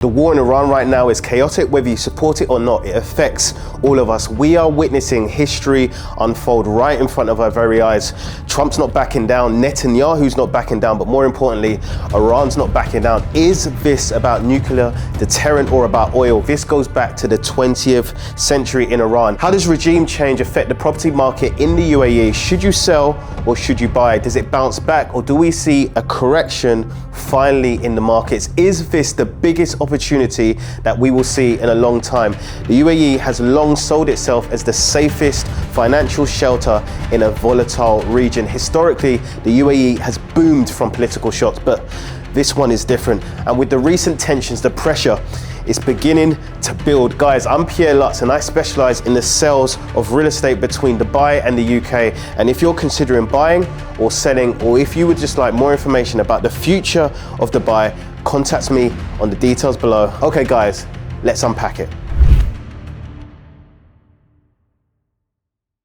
The war in Iran right now is chaotic, whether you support it or not. It affects all of us. We are witnessing history unfold right in front of our very eyes. Trump's not backing down, Netanyahu's not backing down, but more importantly, Iran's not backing down. Is this about nuclear deterrent or about oil? This goes back to the 20th century in Iran. How does regime change affect the property market in the UAE? Should you sell or should you buy? Does it bounce back, or do we see a correction finally in the markets? Is this the biggest opportunity that we will see in a long time? The UAE has long sold itself as the safest financial shelter in a volatile region. Historically, the UAE has boomed from political shocks, but this one is different. And with the recent tensions, the pressure is beginning to build. Guys, I'm Pierre Lutz and I specialize in the sales of real estate between Dubai and the UK. And if you're considering buying or selling, or if you would just like more information about the future of Dubai, contact me on the details below. Okay guys, let's unpack it.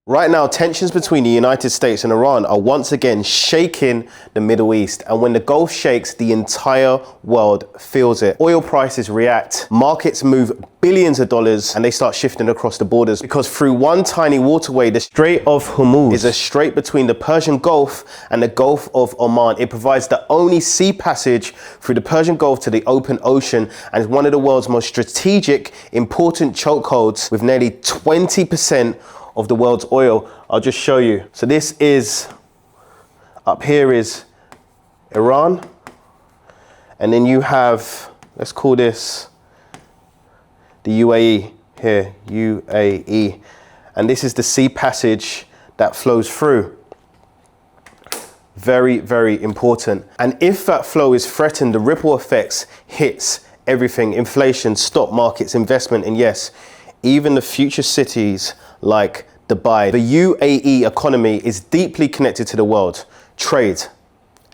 Right now, tensions between the United States and Iran are once again shaking the Middle East. And when the Gulf shakes, the entire world feels it. Oil prices react, markets move billions of dollars, and they start shifting across the borders. Because through one tiny waterway, the Strait of Hormuz is a strait between the Persian Gulf and the Gulf of Oman. It provides the only sea passage through the Persian Gulf to the open ocean, and is one of the world's most strategic, important chokeholds, with nearly 20% of the world's oil. I'll just show you. So this is, up here is Iran, and then you have, let's call this the UAE here, UAE, and this is the sea passage that flows through. Very, very important. And if that flow is threatened, the ripple effects hits everything: inflation, stock markets, investment, and yes, even the future cities like Dubai. The UAE economy is deeply connected to the world. Trade,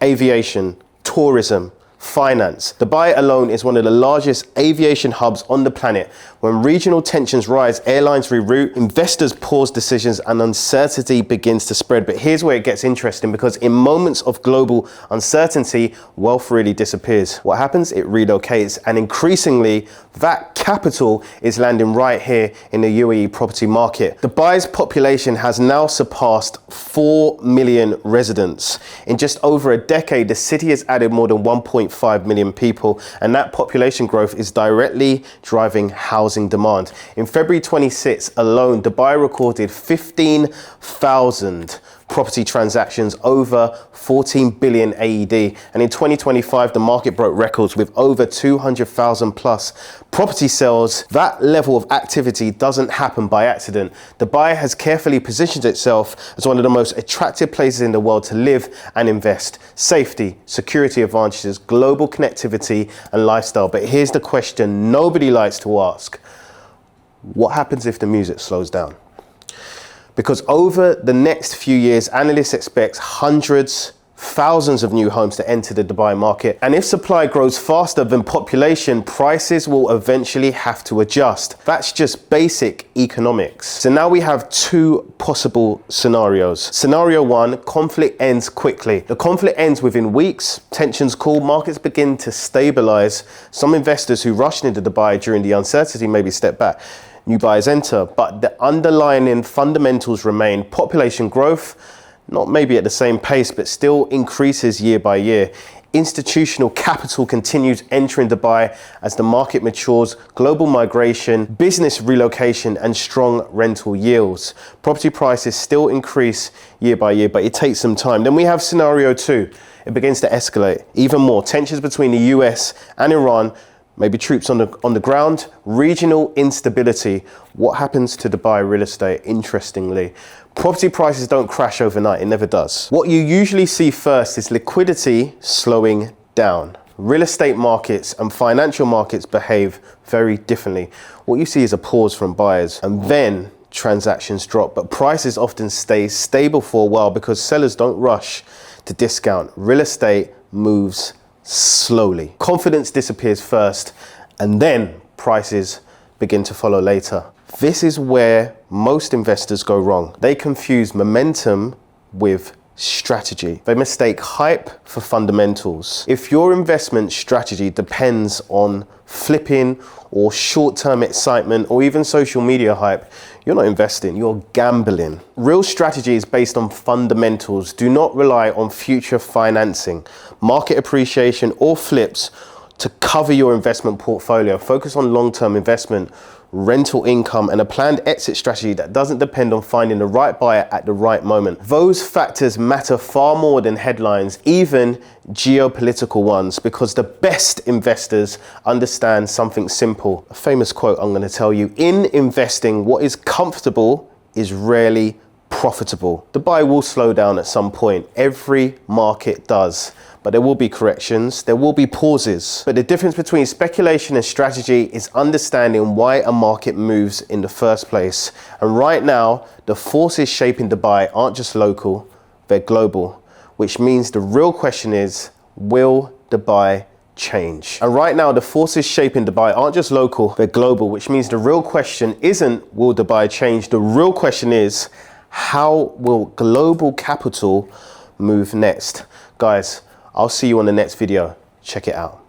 aviation, tourism, finance. Dubai alone is one of the largest aviation hubs on the planet. When regional tensions rise, airlines reroute, investors pause decisions, and uncertainty begins to spread. But here's where it gets interesting, because in moments of global uncertainty, wealth really disappears. What happens? It relocates, and increasingly that capital is landing right here in the UAE property market. Dubai's population has now surpassed 4 million residents. In just over a decade, the city has added more than 1.5 million people, and that population growth is directly driving housing demand. In February 26 alone, Dubai recorded 15,000 property transactions, over 14 billion AED. And in 2025, the market broke records with over 200,000 plus property sales. That level of activity doesn't happen by accident. Dubai has carefully positioned itself as one of the most attractive places in the world to live and invest. Safety, security advantages, global connectivity, and lifestyle. But here's the question nobody likes to ask: what happens if the music slows down? Because over the next few years, analysts expect hundreds, thousands of new homes to enter the Dubai market. And if supply grows faster than population, prices will eventually have to adjust. That's just basic economics. So now we have two possible scenarios. Scenario one, conflict ends quickly. The conflict ends within weeks, tensions cool, markets begin to stabilize. Some investors who rushed into Dubai during the uncertainty maybe step back. New buyers enter, but the underlying fundamentals remain. Population growth, not maybe at the same pace, but still increases year by year. Institutional capital continues entering Dubai as the market matures. Global migration, business relocation, and strong rental yields. Property prices still increase year by year, but it takes some time. Then we have scenario two. It begins to escalate even more. Tensions between the US and Iran, maybe troops on the ground, regional instability. What happens to Dubai real estate? Interestingly, property prices don't crash overnight. It never does. What you usually see first is liquidity slowing down. Real estate markets and financial markets behave very differently. What you see is a pause from buyers, and then transactions drop, but prices often stay stable for a while because sellers don't rush to discount. Real estate moves slowly. Confidence disappears first, and then prices begin to follow later. This is where most investors go wrong. They confuse momentum with strategy. They mistake hype for fundamentals. If your investment strategy depends on flipping or short-term excitement or even social media hype, you're not investing, you're gambling. Real strategy is based on fundamentals. Do not rely on future financing, market appreciation, or flips to cover your investment portfolio. Focus on long-term investment, rental income, and a planned exit strategy that doesn't depend on finding the right buyer at the right moment. Those factors matter far more than headlines, even geopolitical ones, because the best investors understand something simple. A famous quote I'm going to tell you: in investing, what is comfortable is rarely profitable. Dubai will slow down at some point. Every market does. But there will be corrections, there will be pauses. But the difference between speculation and strategy is understanding why a market moves in the first place. And right now, the forces shaping Dubai aren't just local, they're global, which means the real question is, will Dubai change? And right now, the forces shaping Dubai aren't just local, they're global, which means the real question isn't, will Dubai change? The real question is, how will global capital move next? Guys, I'll see you on the next video. Check it out.